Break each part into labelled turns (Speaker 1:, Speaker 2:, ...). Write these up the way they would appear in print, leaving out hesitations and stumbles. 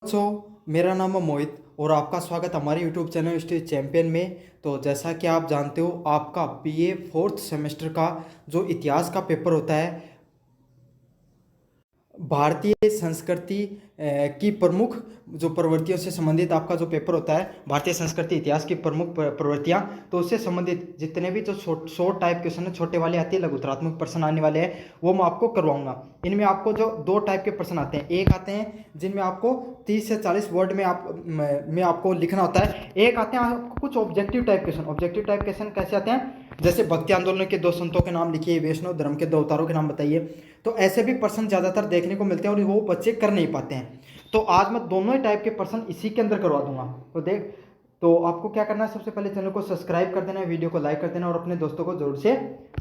Speaker 1: मेरा नाम है मोहित और आपका स्वागत हमारे यूट्यूब चैनल स्टेज चैंपियन में। तो जैसा कि आप जानते हो, आपका बीए फोर्थ सेमेस्टर का जो इतिहास का पेपर होता है, भारतीय संस्कृति की प्रमुख जो प्रवृत्तियों से संबंधित आपका जो पेपर होता है, भारतीय संस्कृति इतिहास की प्रमुख प्रवृत्तियां, तो उससे संबंधित जितने भी जो शॉर्ट टाइप क्वेश्चन है, छोटे वाले आते हैं, लघुतरात्मक प्रश्न आने वाले हैं, वो मैं आपको करवाऊंगा। इनमें आपको जो दो टाइप के प्रश्न आते हैं, एक आते हैं जिनमें आपको 30 से 40 वर्ड में आपको लिखना होता है। एक आते हैं आपको कुछ objective type question. Objective type question कैसे आते हैं? जैसे भक्ति आंदोलन के 2 संतों के नाम लिखिए, वैष्णव धर्म के 2 अवतारों के नाम बताइए। तो ऐसे भी प्रश्न ज़्यादातर देखने को मिलते हैं और वो बच्चे कर नहीं पाते हैं। तो आज मैं दोनों ही टाइप के प्रश्न इसी के अंदर करवा दूंगा। तो आपको क्या करना है, सबसे पहले चैनल को सब्सक्राइब कर देना है, वीडियो को लाइक कर देना और अपने दोस्तों को जरूर से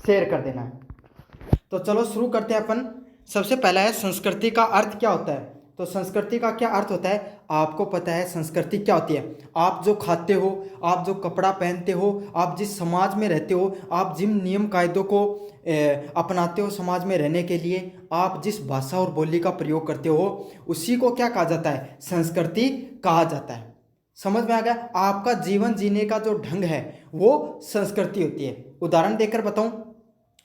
Speaker 1: शेयर कर देना है। तो चलो शुरू करते हैं अपन। सबसे पहला है, संस्कृति का अर्थ क्या होता है? तो संस्कृति का क्या अर्थ होता है? आपको पता है संस्कृति क्या होती है? आप जो खाते हो, आप जो कपड़ा पहनते हो, आप जिस समाज में रहते हो, आप जिन नियम कायदों को अपनाते हो समाज में रहने के लिए, आप जिस भाषा और बोली का प्रयोग करते हो, उसी को क्या कहा जाता है? संस्कृति कहा जाता है। समझ में आ गया? आपका जीवन जीने का जो ढंग है वो संस्कृति होती है। उदाहरण देकर बताऊं,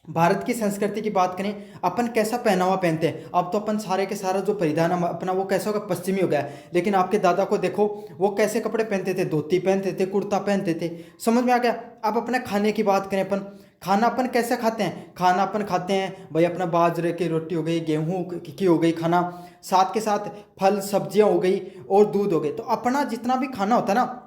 Speaker 1: भारत की संस्कृति की बात करें, अपन कैसा पहनावा पहनते हैं। अब तो अपन सारे के सारा जो परिधान अपना वो कैसा होगा, पश्चिमी हो गया है। लेकिन आपके दादा को देखो, वो कैसे कपड़े पहनते थे? धोती पहनते थे, कुर्ता पहनते थे। समझ में आ गया? अब अपने खाने की बात करें, अपन खाना अपन कैसे खाते हैं? खाना अपन खाते हैं भाई, अपना बाजरे की रोटी हो गई, गेहूं की हो गई खाना, साथ के साथ फल सब्जियां हो गई और दूध हो गई। तो अपना जितना भी खाना होता है ना,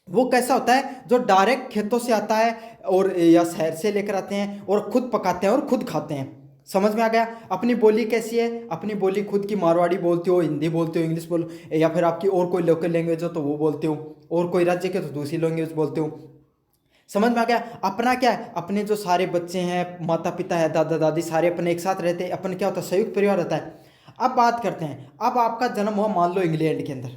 Speaker 1: वो कैसा होता है? जो डायरेक्ट खेतों से आता है और या शहर से लेकर आते हैं और खुद पकाते हैं और खुद खाते हैं। समझ में आ गया? अपनी बोली कैसी है? अपनी बोली खुद की मारवाड़ी बोलते हो, हिंदी बोलते हो, इंग्लिश बोलो, या फिर आपकी और कोई लोकल लैंग्वेज हो तो वो बोलते हो, और कोई राज्य के तो दूसरी लैंग्वेज बोलते हो। समझ में आ गया? अपना क्या है? अपने जो सारे बच्चे हैं, माता पिता है, दादा दादी, सारे अपने एक साथ रहते हैं। अपन क्या होता है? संयुक्त परिवार होता है। अब बात करते हैं, अब आपका जन्म हुआ मान लो इंग्लैंड के अंदर,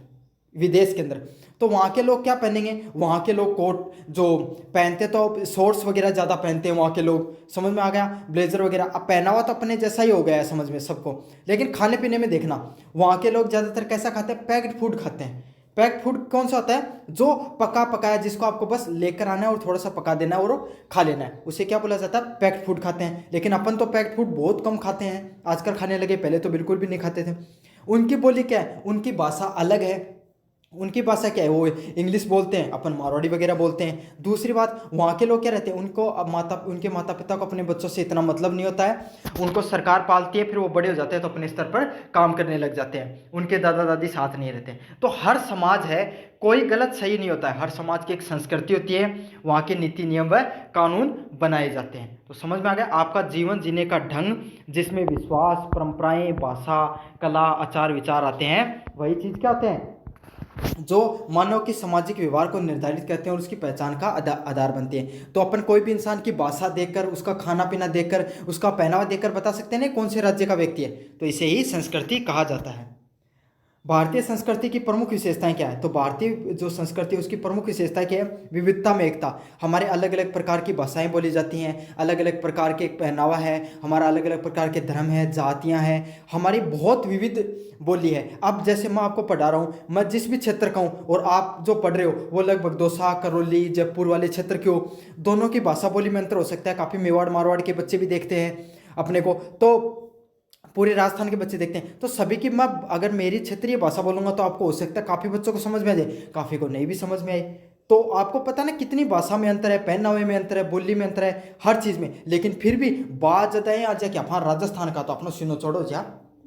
Speaker 1: विदेश के अंदर। तो वहाँ के लोग क्या पहनेंगे? वहाँ के लोग कोट जो पहनते, तो शॉर्ट्स वगैरह ज़्यादा पहनते हैं वहाँ के लोग। समझ में आ गया? ब्लेजर वगैरह। अब पहनावा तो अपने जैसा ही हो गया है समझ में सबको। लेकिन खाने पीने में देखना, वहाँ के लोग ज़्यादातर कैसा खाते हैं? पैक्ड फूड खाते हैं। पैक्ड फूड कौन सा होता है? जो पका पकाया, जिसको आपको बस लेकर आना है और थोड़ा सा पका देना है और खा लेना है, उसे क्या बोला जाता है? पैक्ड फूड खाते हैं। लेकिन अपन तो पैक्ड फूड बहुत कम खाते हैं आजकल, खाने लगे, पहले तो बिल्कुल भी नहीं खाते थे। उनकी बोली क्या है? उनकी भाषा अलग है। उनकी भाषा क्या है? वो इंग्लिश बोलते हैं, अपन मारवाड़ी वगैरह बोलते हैं। दूसरी बात, वहाँ के लोग क्या रहते हैं, उनको अब उनके माता पिता को अपने बच्चों से इतना मतलब नहीं होता है। उनको सरकार पालती है, फिर वो बड़े हो जाते हैं तो अपने स्तर पर काम करने लग जाते हैं, उनके दादा दादी साथ नहीं रहते। तो हर समाज है, कोई गलत सही नहीं होता है। हर समाज की एक संस्कृति होती है, वहाँ के नीति नियम व कानून बनाए जाते हैं। तो समझ में आ गया? आपका जीवन जीने का ढंग, जिसमें विश्वास, परंपराएं, भाषा, कला, आचार विचार आते हैं, वही चीज़ क्या होते हैं? जो मानव की सामाजिक व्यवहार को निर्धारित करते हैं और उसकी पहचान का आधार बनते हैं। तो अपन कोई भी इंसान की भाषा देखकर, उसका खाना पीना देखकर, उसका पहनावा देखकर बता सकते हैं ना कौन से राज्य का व्यक्ति है। तो इसे ही संस्कृति कहा जाता है। भारतीय संस्कृति की प्रमुख विशेषताएं क्या है? तो भारतीय जो संस्कृति है उसकी प्रमुख विशेषता क्या है? विविधता में एकता। हमारे अलग अलग प्रकार की भाषाएं बोली जाती हैं, अलग अलग प्रकार के पहनावा है, हमारा अलग अलग प्रकार के धर्म है, जातियां हैं, हमारी बहुत विविध बोली है। अब जैसे मैं आपको पढ़ा रहा हूँ, मैं जिस भी क्षेत्र का हूँ और आप जो पढ़ रहे हो वो लगभग दौसा, करौली, जयपुर वाले क्षेत्र के हो, दोनों की भाषा बोली में अंतर हो सकता है। काफ़ी मेवाड़ मारवाड़ के बच्चे भी देखते हैं अपने को, तो पूरे राजस्थान के बच्चे देखते हैं। तो सभी की, मैं अगर मेरी क्षेत्रीय भाषा बोलूंगा तो आपको हो सकता है काफ़ी बच्चों को समझ में आ जाए, काफ़ी को नहीं भी समझ में आए। तो आपको पता ना कितनी भाषा में अंतर है, पहनावे में अंतर है, बोली में अंतर है, हर चीज़ में। लेकिन फिर भी बात जताएं आज क्या, हाँ राजस्थान का तो अपना सिनो चढ़ो जा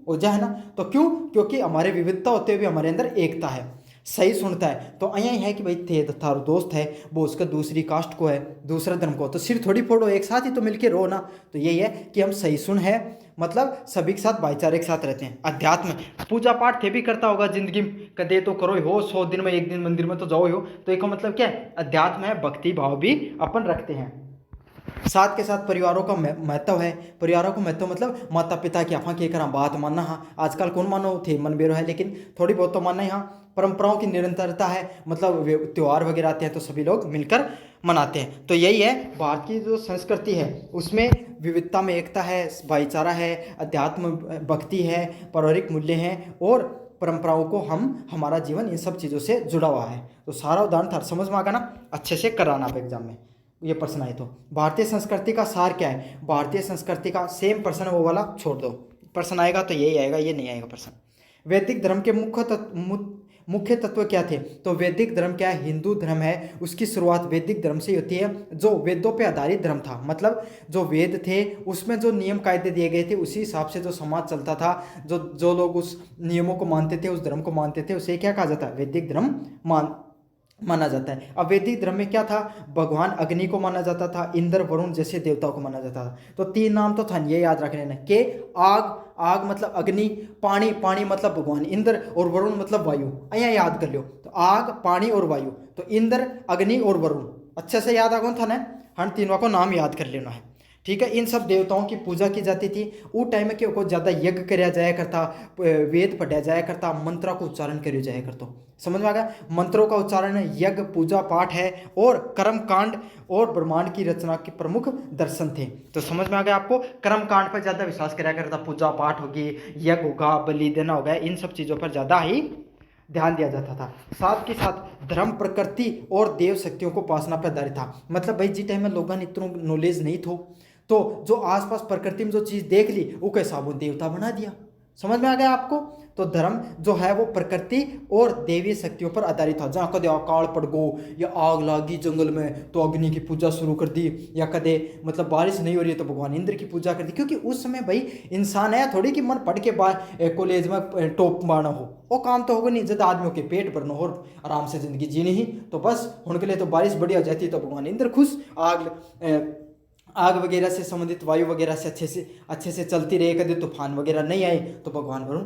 Speaker 1: ओझा है ना। तो क्यों? क्योंकि हमारे विविधता होते हुए भी हमारे अंदर एकता है। सही सुनता है तो यहाँ ही है कि भाई थे थारो दोस्त है वो, उसका दूसरी कास्ट को है, दूसरा धर्म को, तो सिर थोड़ी फोड़ो, एक साथ ही तो मिलके रहो ना। तो यही है कि हम सही सुन है, मतलब सभी के साथ भाईचारे के साथ रहते हैं। अध्यात्म, पूजा पाठ थे भी करता होगा जिंदगी में, कदे तो करो ही हो, 100 दिन में एक दिन मंदिर में तो जाओ ही हो। तो एक मतलब क्या है? अध्यात्म है, भक्ति भाव भी अपन रखते हैं। साथ के साथ परिवारों का महत्व है। परिवारों का महत्व मतलब माता पिता की आफा के करा बात मानना। हाँ आजकल कौन मानो थे मन बेरो है, लेकिन थोड़ी बहुत तो मानना। यहाँ परंपराओं की निरंतरता है, मतलब त्यौहार वगैरह आते हैं तो सभी लोग मिलकर मनाते हैं। तो यही है भारत की जो संस्कृति है, उसमें विविधता में एकता है, भाईचारा है, अध्यात्म भक्ति है, पारिवारिक मूल्य हैं और परंपराओं को हमारा जीवन इन सब चीज़ों से जुड़ा हुआ है। तो सारा उदाहरण था, समझ में आ गया ना, अच्छे से कराना आप एग्जाम में ये प्रश्न आए तो। भारतीय संस्कृति का सार क्या है? भारतीय संस्कृति का सेम प्रश्न वो वाला छोड़ दो, प्रश्न आएगा तो यही आएगा, ये नहीं आएगा प्रश्न। वैदिक धर्म के मुख्य तत्व क्या थे? तो वैदिक धर्म क्या है? हिंदू धर्म है, उसकी शुरुआत वैदिक धर्म से होती है, जो वेदों पे आधारित धर्म था। मतलब जो वेद थे उसमें जो नियम कायदे दिए गए थे उसी हिसाब से जो समाज चलता था, जो लोग उस नियमों को मानते थे, उस धर्म को मानते थे, उसे क्या कहा जाता है? वैदिक धर्म माना जाता है। अब वैदिक धर्म में क्या था? भगवान अग्नि को माना जाता था, इंद्र वरुण जैसे देवताओं को माना जाता था। तो 3 नाम तो था, ये याद रख लेना के आग मतलब अग्नि, पानी मतलब भगवान इंद्र, और वरुण मतलब वायु। यहाँ याद कर लो, तो आग, पानी और वायु, तो इंद्र, अग्नि और वरुण अच्छे से याद आगो था ना, हम तीनों को नाम याद कर लेना है, ठीक है। इन सब देवताओं की पूजा की जाती थी। उस टाइम में क्यों को ज़्यादा यज्ञ कराया जाया करता, वेद पढ़ाया जाया करता, मंत्रों का उच्चारण कराया जाया करता। समझ में आ गया? मंत्रों का उच्चारण, यज्ञ, पूजा पाठ है, और कर्म कांड और ब्रह्मांड की रचना के प्रमुख दर्शन थे। तो समझ में आ गया आपको? कर्म कांड पर ज़्यादा विश्वास कराया करता, पूजा पाठ होगी, यज्ञ होगा, बलि देना होगा, इन सब चीज़ों पर ज़्यादा ही ध्यान दिया जाता था। साथ के साथ धर्म प्रकृति और देव शक्तियों को उपासना पर आधारित था। मतलब भाई जिस टाइम में लोगों ने इतना नॉलेज नहीं थो, तो जो आसपास प्रकृति में जो चीज़ देख ली वो कैसा वो देवता बना दिया। समझ में आ गया आपको? तो धर्म जो है वो प्रकृति और देवी शक्तियों पर आधारित था। जहाँ कदे अकाल पड़ गो या आग लागी जंगल में तो अग्नि की पूजा शुरू कर दी, या कदे मतलब बारिश नहीं हो रही है तो भगवान इंद्र की पूजा कर दी। क्योंकि उस समय भाई इंसान है थोड़ी कि मन पढ़ के बाद कॉलेज में टॉप मारना हो, वो काम तो होगा नहीं। जब आदमियों के पेट भरना हो और आराम से जिंदगी जीनी ही, तो बस उनके लिए तो बारिश बढ़िया हो जाती है तो भगवान इंद्र खुश, आग वगैरह से संबंधित वायु वगैरह से अच्छे से चलती रहे, कभी तूफान वगैरह नहीं आए तो भगवान वरुण।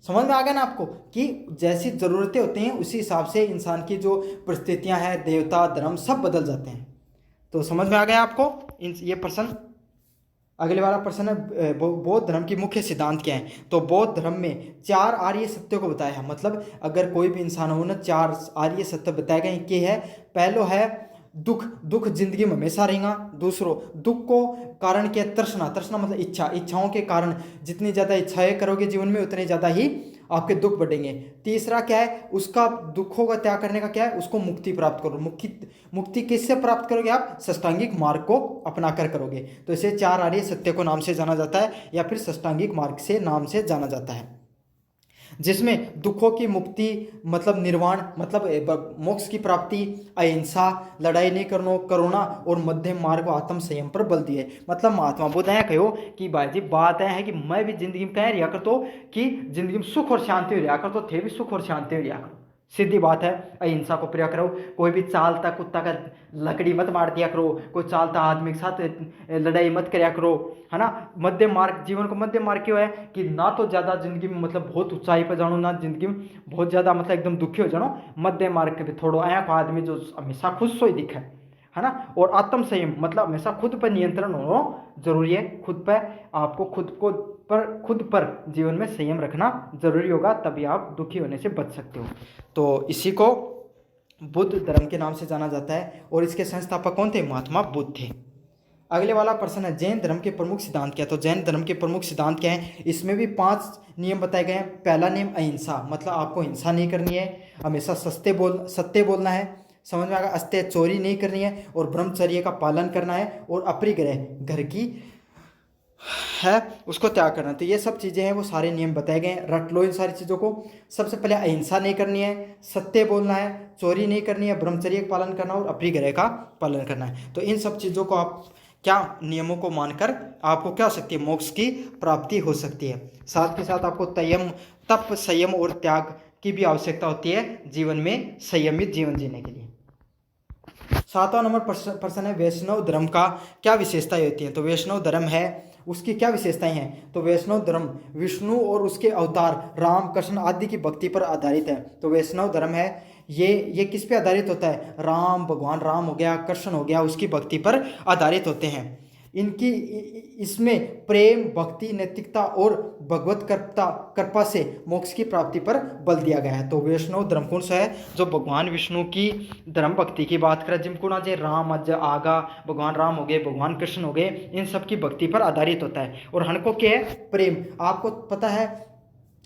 Speaker 1: समझ में आ गया ना आपको कि जैसी ज़रूरतें होती हैं उसी हिसाब से इंसान की जो परिस्थितियां हैं, देवता, धर्म सब बदल जाते हैं। तो समझ में आ गया आपको ये प्रश्न। अगले वाला प्रश्न है बौद्ध धर्म की मुख्य सिद्धांत क्या है? तो बौद्ध धर्म में 4 आर्य सत्यों को बताया है। मतलब अगर कोई भी इंसान हो ना, 4 आर्य सत्य बताए गए कि है। पहलो है दुख जिंदगी में हमेशा रहेगा। दूसरो दुख को कारण क्या? तृष्णा मतलब इच्छाओं के कारण जितनी ज़्यादा इच्छाएं करोगे जीवन में उतने ज़्यादा ही आपके दुख बढ़ेंगे। तीसरा क्या है? उसका दुखों का त्याग करने का क्या है? उसको मुक्ति प्राप्त करो। मुक्ति किससे प्राप्त करोगे आप? षष्टांगिक मार्ग को अपना कर करोगे। तो इसे 4 आर्य सत्य को नाम से जाना जाता है, या फिर षष्टांगिक मार्ग से नाम से जाना जाता है, जिसमें दुखों की मुक्ति मतलब निर्वाण मतलब मोक्ष की प्राप्ति, अहिंसा, लड़ाई नहीं करना, करुणा और मध्यम मार्ग आत्म संयम पर बल दिए। मतलब महात्मा बुद्ध है कहो कि भाई जी बात है कि मैं भी जिंदगी में कह रिया कर तो कि जिंदगी में सुख और शांति हो रिया कर, तो थे भी सुख और शांति हो रिया करो। सीधी बात है, अहिंसा को प्रिय करो। कोई भी चालता कुत्ता का लकड़ी मत मार दिया करो, कोई चालता आदमी के साथ लड़ाई मत कराया करो, है ना। मध्यम मार्ग, जीवन को मध्यम मार्ग क्यों है कि ना तो ज़्यादा जिंदगी में मतलब बहुत ऊंचाई पर जानो, ना जिंदगी में बहुत ज़्यादा मतलब एकदम दुखी हो जानो। मध्यम मार्ग के भी थोड़ा आँख आदमी जो हमेशा खुश सोई दिखे, है ना। और आत्म संयम मतलब हमेशा खुद पर नियंत्रण होना जरूरी है। खुद पर आपको खुद पर जीवन में संयम रखना जरूरी होगा, तभी आप दुखी होने से बच सकते हो। तो इसी को बुद्ध धर्म के नाम से जाना जाता है, और इसके संस्थापक कौन थे? महात्मा बुद्ध थे। अगले वाला प्रश्न है जैन धर्म के प्रमुख सिद्धांत क्या है? तो जैन धर्म के प्रमुख सिद्धांत क्या है? इसमें भी 5 नियम बताए गए हैं। पहला नियम अहिंसा, मतलब आपको हिंसा नहीं करनी है, हमेशा सत्य बोलना है। समझ में आएगा? अस्त्य चोरी नहीं करनी है, और ब्रह्मचर्य का पालन करना है, और अपरिग्रह घर की है उसको त्याग करना। तो ये सब चीज़ें हैं, वो सारे नियम बताए गए हैं। रट लो इन सारी चीज़ों को। सबसे पहले अहिंसा नहीं करनी है, सत्य बोलना है, चोरी नहीं करनी है, ब्रह्मचर्य का पालन करना और अपरिग्रह का पालन करना है। तो इन सब चीज़ों को आप क्या नियमों को मानकर आपको क्या हो सकती है? मोक्ष की प्राप्ति हो सकती है। साथ के साथ आपको तप, संयम और त्याग की भी आवश्यकता होती है जीवन में संयमित जीवन जीने के लिए। 7वां नंबर प्रश्न है वैष्णव धर्म का क्या विशेषताएं होती हैं? तो वैष्णव धर्म है उसकी क्या विशेषताएं हैं? तो वैष्णव धर्म विष्णु और उसके अवतार राम, कृष्ण आदि की भक्ति पर आधारित है। तो वैष्णव धर्म है ये किस पे आधारित होता है? भगवान राम हो गया, कृष्ण हो गया, उसकी भक्ति पर आधारित होते हैं। इसमें प्रेम, भक्ति, नैतिकता और भगवत कृपा से मोक्ष की प्राप्ति पर बल दिया गया है। तो वैष्णव धर्म कौन सा है? जो भगवान विष्णु की धर्म भक्ति की बात करें, जिनको ना जे राम अज आगा, भगवान राम हो गए, भगवान कृष्ण हो गए, इन सब की भक्ति पर आधारित होता है। और हनको क्या है? प्रेम। आपको पता है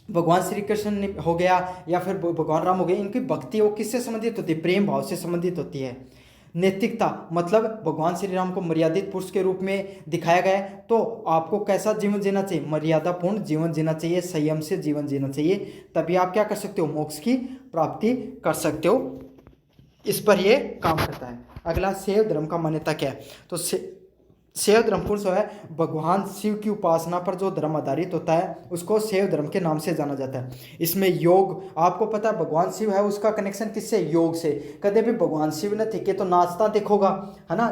Speaker 1: भगवान श्री कृष्ण हो गया या फिर भगवान राम हो गए, इनकी भक्ति वो किससे संबंधित होती है? प्रेम भाव से संबंधित होती है। नैतिकता मतलब भगवान श्री राम को मर्यादित पुरुष के रूप में दिखाया गया है, तो आपको कैसा जीवन जीना चाहिए? मर्यादापूर्ण जीवन जीना चाहिए, संयम से जीवन जीना चाहिए, तभी आप क्या कर सकते हो? मोक्ष की प्राप्ति कर सकते हो। इस पर ये काम करता है। अगला शैव धर्म का मान्यता क्या है? तो शैव धर्म पुरुष है भगवान शिव की उपासना पर जो धर्म आधारित होता है उसको शैव धर्म के नाम से जाना जाता है। इसमें योग, आपको पता है भगवान शिव है उसका कनेक्शन किससे? योग से। कदे भी भगवान शिव ने थे तो नाचता देखोगा, है ना,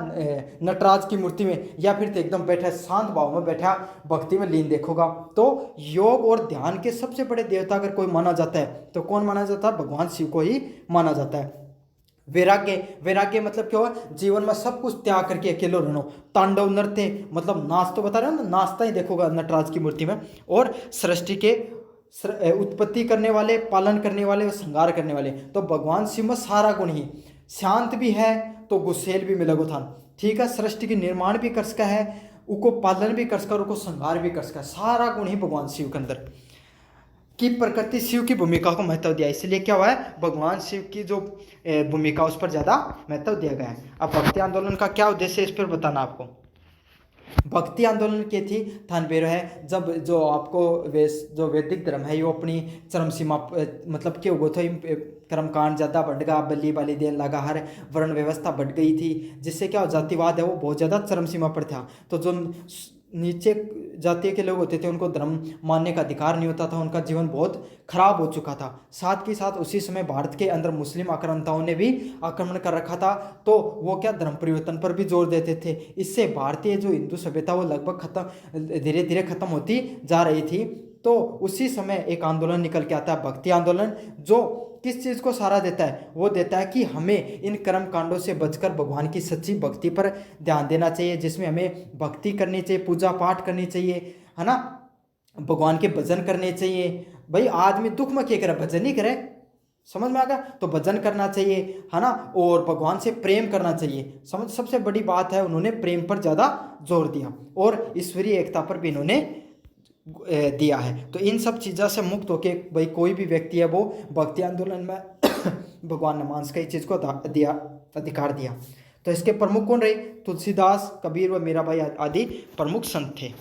Speaker 1: नटराज की मूर्ति में, या फिर तो एकदम बैठा शांत भाव में बैठा भक्ति में लीन देखोगा। तो योग और ध्यान के सबसे बड़े देवता अगर कोई माना जाता है तो कौन माना जाता है? भगवान शिव को ही माना जाता है। वैराग्य, वैराग्य मतलब क्या हुआ? जीवन में सब कुछ त्याग करके अकेले रहना। तांडव नृत्य मतलब नाच, तो बता रहे हो ना, नाचता ही देखोगा नटराज की मूर्ति में। और सृष्टि के उत्पत्ति करने वाले, पालन करने वाले और श्रृंगार करने वाले, तो भगवान शिव में सारा गुण ही। शांत भी है तो गुस्सेल भी मिलेगो था, ठीक है। सृष्टि के निर्माण भी कर सका है, उनको पालन भी कर सका, उनको श्रृंगार भी कर सका, सारा गुण ही भगवान शिव के अंदर। कि प्रकृति शिव की भूमिका को महत्व दिया, इसलिए क्या हुआ है? भगवान शिव की जो भूमिका उस पर ज़्यादा महत्व दिया गया है। अब भक्ति आंदोलन का क्या उद्देश्य है इस पर बताना आपको। भक्ति आंदोलन की थी थानबेर है, जब जो आपको जो वैदिक धर्म है वो अपनी चरम सीमा मतलब क्या हुआ था? कर्मकांड ज़्यादा बढ़ गया, बलि बलि देने लगा, हर वर्ण व्यवस्था बढ़ गई थी, जिससे क्या जातिवाद है वो बहुत ज़्यादा चरम सीमा पर था। तो जो नीचे जाति के लोग होते थे उनको धर्म मानने का अधिकार नहीं होता था, उनका जीवन बहुत खराब हो चुका था। साथ के साथ उसी समय भारत के अंदर मुस्लिम आक्रांताओं ने भी आक्रमण कर रखा था, तो वो क्या धर्म परिवर्तन पर भी जोर देते थे। इससे भारतीय जो हिंदू सभ्यता वो लगभग खत्म, धीरे धीरे खत्म होती जा रही थी। तो उसी समय एक आंदोलन निकल के आता है, भक्ति आंदोलन, जो किस चीज़ को सहारा देता है? वो देता है कि हमें इन कर्म कांडों से बचकर भगवान की सच्ची भक्ति पर ध्यान देना चाहिए, जिसमें हमें भक्ति करनी चाहिए, पूजा पाठ करनी चाहिए, है ना, भगवान के भजन करने चाहिए। भाई आदमी दुख में क्या करे? भजन ही करे, समझ में आ गया? तो भजन करना चाहिए, है ना, और भगवान से प्रेम करना चाहिए। समझ, सबसे बड़ी बात है उन्होंने प्रेम पर ज़्यादा जोर दिया और ईश्वरीय एकता पर भी इन्होंने दिया है। तो इन सब चीज़ों से मुक्त होके भाई कोई भी व्यक्ति है वो भक्ति आंदोलन में भगवान ने मानस का चीज़ को दिया, अधिकार दिया। तो इसके प्रमुख कौन रहे? तुलसीदास, कबीर व मीराबाई आदि प्रमुख संत थे।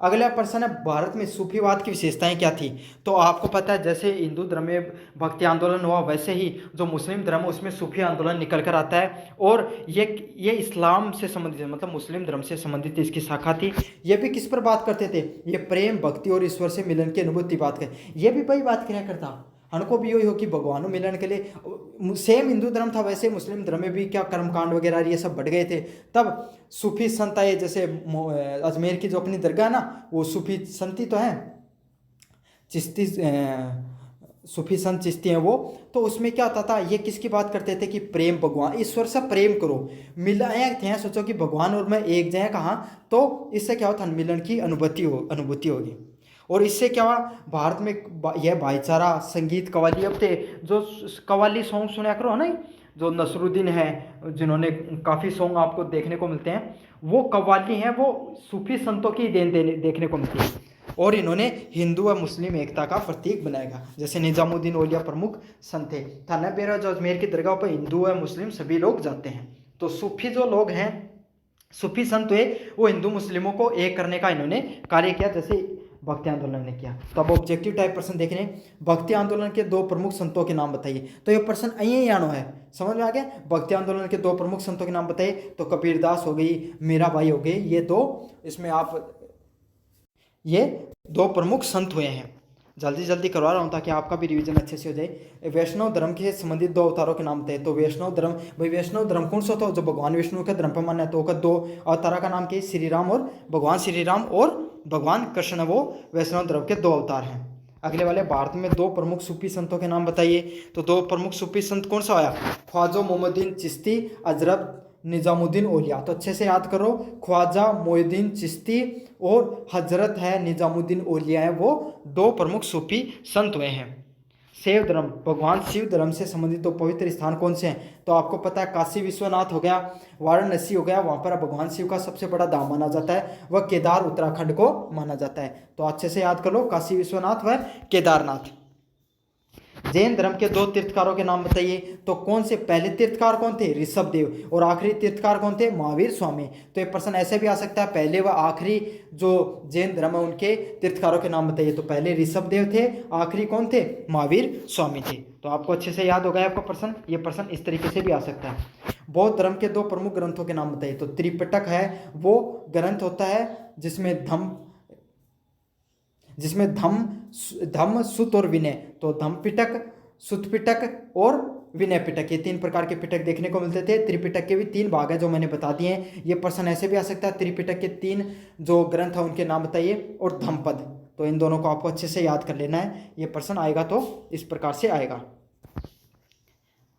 Speaker 1: अगला प्रश्न है, भारत में सूफीवाद की विशेषताएं क्या थी? तो आपको पता है जैसे हिंदू धर्म में भक्ति आंदोलन हुआ, वैसे ही जो मुस्लिम धर्म है उसमें सूफी आंदोलन निकल कर आता है, और ये इस्लाम से संबंधित, मतलब मुस्लिम धर्म से संबंधित इसकी शाखा थी। ये भी किस पर बात करते थे? ये प्रेम, भक्ति और ईश्वर से मिलन की अनुभूति बात कर, ये भी वही बात किया करता। हमको भी यही हो कि भगवानों मिलन के लिए सेम हिंदू धर्म था, वैसे मुस्लिम धर्म में भी क्या कर्मकांड वगैरह ये सब बढ़ गए थे। तब सूफी संत आए, जैसे अजमेर की जो अपनी दरगाह है ना, वो सूफी संत ही तो हैं, चिश्ती सूफी संत चिश्ती हैं वो। तो उसमें क्या होता था? ये किसकी बात करते थे कि प्रेम, भगवान ईश्वर से प्रेम करो, मिलाए थे। सोचो कि भगवान और मैं एक जाए कहाँ, तो इससे क्या होता? मिलन की अनुभूति होगी। और इससे क्या हुआ? भारत में यह भाईचारा, संगीत, कव्वाली, अब थे जो कव्वाली सॉन्ग सुना करो, है ना, जो नसरुद्दीन है जिन्होंने काफ़ी सॉन्ग आपको देखने को मिलते हैं, वो कव्वाली हैं, वो सूफी संतों की देन देखने को मिलती है। और इन्होंने हिंदू व मुस्लिम एकता का प्रतीक बनाएगा। जैसे निजामुद्दीन औलिया प्रमुख संत थे। थाना बेरा जो अजमेर की दरगाह पर हिंदू व मुस्लिम सभी लोग जाते हैं। तो सूफी जो लोग हैं, सूफी संत हुए, वो हिंदू मुस्लिमों को एक करने का इन्होंने कार्य किया, जैसे भक्ति आंदोलन ने किया। तो अब ऑब्जेक्टिव टाइप प्रश्न देख रहे हैं, भक्ति आंदोलन के दो प्रमुख संतों के नाम बताइए। तो ये प्रश्न यही आनो है, समझ में आ गया? भक्ति आंदोलन के दो प्रमुख संतों के नाम बताइए। तो कबीरदास हो गई, मीराबाई हो गई, ये दो, इसमें आप ये दो प्रमुख संत हुए हैं। जल्दी जल्दी करवा रहा हूँ ताकि आपका भी रिवीजन अच्छे से हो जाए। वैष्णव धर्म के संबंधित दो अवतारों के नाम थे। तो वैष्णव धर्म, भाई वैष्णव धर्म कौन सा था? जो भगवान विष्णु के धर्म पर माना है, तो उसका दो अवतारों का नाम क्या? श्री राम और भगवान श्री राम और भगवान कृष्ण, वो वैष्णव धर्म के दो अवतार हैं। अगले वाले, भारत में दो प्रमुख सूफी संतों के नाम बताइए। तो दो प्रमुख सूफी संत कौन सा आया? ख्वाजा मोहम्मदीन चिश्ती, हजरत निजामुद्दीन औलिया। तो अच्छे से याद करो, ख्वाजा मोहिउद्दीन चिश्ती और हजरत है निजामुद्दीन औलिया है, वो दो प्रमुख सूफी संत हुए हैं। शैव धर्म, भगवान शिव धर्म से संबंधित तो पवित्र स्थान कौन से हैं? तो आपको पता है काशी विश्वनाथ हो गया, वाराणसी हो गया, वहाँ पर भगवान शिव का सबसे बड़ा धाम माना जाता है, वह केदार उत्तराखंड को माना जाता है। तो अच्छे से याद कर लो, काशी विश्वनाथ व केदारनाथ। जैन धर्म के 2 तीर्थकारों के नाम बताइए। तो कौन से पहले तीर्थकार कौन थे? ऋषभ देव। और आखिरी तीर्थकार कौन थे? महावीर स्वामी। तो एक प्रश्न ऐसे भी आ सकता है, पहले व आखिरी जो जैन धर्म है उनके तीर्थकारों के नाम बताइए। तो पहले ऋषभ देव थे, आखिरी कौन थे? महावीर स्वामी थे। तो आपको अच्छे से याद हो गया आपका प्रश्न। ये प्रश्न इस तरीके से भी आ सकता है। बौद्ध धर्म के 2 प्रमुख ग्रंथों के नाम बताइए। तो त्रिपिटक है वो ग्रंथ होता है जिसमें धम्म, सुत और विनय। तो धम्म पिटक, सुत पिटक और विनय पिटक, ये 3 प्रकार के पिटक देखने को मिलते थे। त्रिपिटक के भी 3 भाग है जो मैंने बता दिए हैं। ये प्रश्न ऐसे भी आ सकता है, त्रिपिटक के 3 जो ग्रंथ है उनके नाम बताइए, और धम्मपद। तो इन दोनों को आपको अच्छे से याद कर लेना है। ये प्रश्न आएगा तो इस प्रकार से आएगा।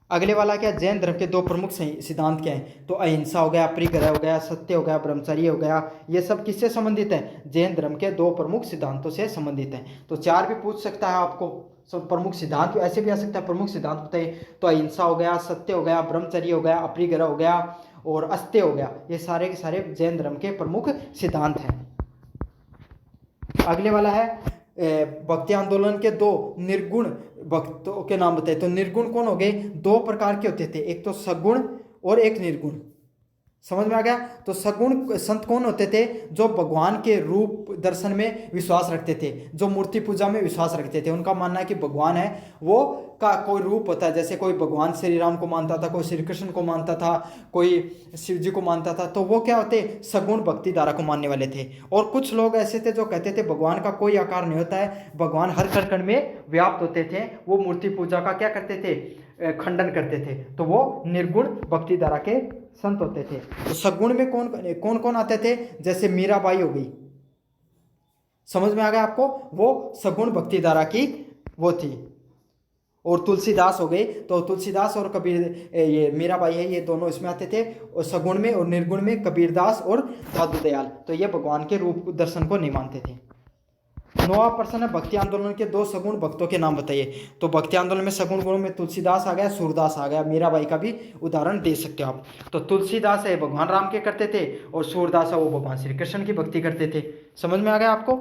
Speaker 1: अगले वाला क्या? जैन धर्म के 2 प्रमुख सिद्धांत क्या हैं? तो अहिंसा हो गया, परिग्रह हो गया, सत्य हो गया, ब्रह्मचर्य हो गया। ये सब किससे संबंधित है? जैन धर्म के 2 प्रमुख सिद्धांतों से संबंधित है। तो 4 भी पूछ सकता है आपको, सब प्रमुख सिद्धांत ऐसे भी आ सकता है। प्रमुख सिद्धांत बताइए। तो अहिंसा हो गया, सत्य हो गया, ब्रह्मचर्य हो गया, अपरिग्रह हो गया और अस्त्य हो गया। ये सारे के सारे जैन धर्म के प्रमुख सिद्धांत हैं। अगले वाला है भक्ति आंदोलन के 2 निर्गुण भक्तों के नाम बताए। तो निर्गुण कौन हो गए? 2 प्रकार के होते थे, एक तो सगुण और एक निर्गुण। समझ में आ गया? तो सगुण संत कौन होते थे? जो भगवान के रूप दर्शन में विश्वास रखते थे, जो मूर्ति पूजा में विश्वास रखते थे। उनका मानना है कि भगवान है वो का कोई रूप होता है। जैसे कोई भगवान श्री राम को मानता था, कोई श्री कृष्ण को मानता था, कोई शिव जी को मानता था। तो वो क्या होते? सगुण भक्ति धारा को मानने वाले थे। और कुछ लोग ऐसे थे जो कहते थे भगवान का कोई आकार नहीं होता है, भगवान हर कण में व्याप्त होते थे। वो मूर्ति पूजा का क्या करते थे? खंडन करते थे। तो वो निर्गुण भक्ति धारा के संत होते थे। तो सगुण में कौन कौन आते थे? जैसे मीराबाई हो गई, समझ में आ गया आपको? वो सगुण भक्ति धारा की वो थी। और तुलसीदास हो गए। तो तुलसीदास और कबीर, ये मीराबाई है, ये दोनों इसमें आते थे। और सगुण में और निर्गुण में कबीरदास और दादू दयाल। तो ये भगवान के रूप दर्शन को नहीं मानते थे। 9वां प्रश्न है भक्ति आंदोलन के 2 सगुण भक्तों के नाम बताइए। तो भक्ति आंदोलन में सगुण गुणों में तुलसीदास आ गया, सूरदास आ गया। मीराबाई का भी उदाहरण दे सकते हो आप। तो तुलसीदास है भगवान राम के करते थे, और सूरदास है वो भगवान श्री कृष्ण की भक्ति करते थे। समझ में आ गया आपको?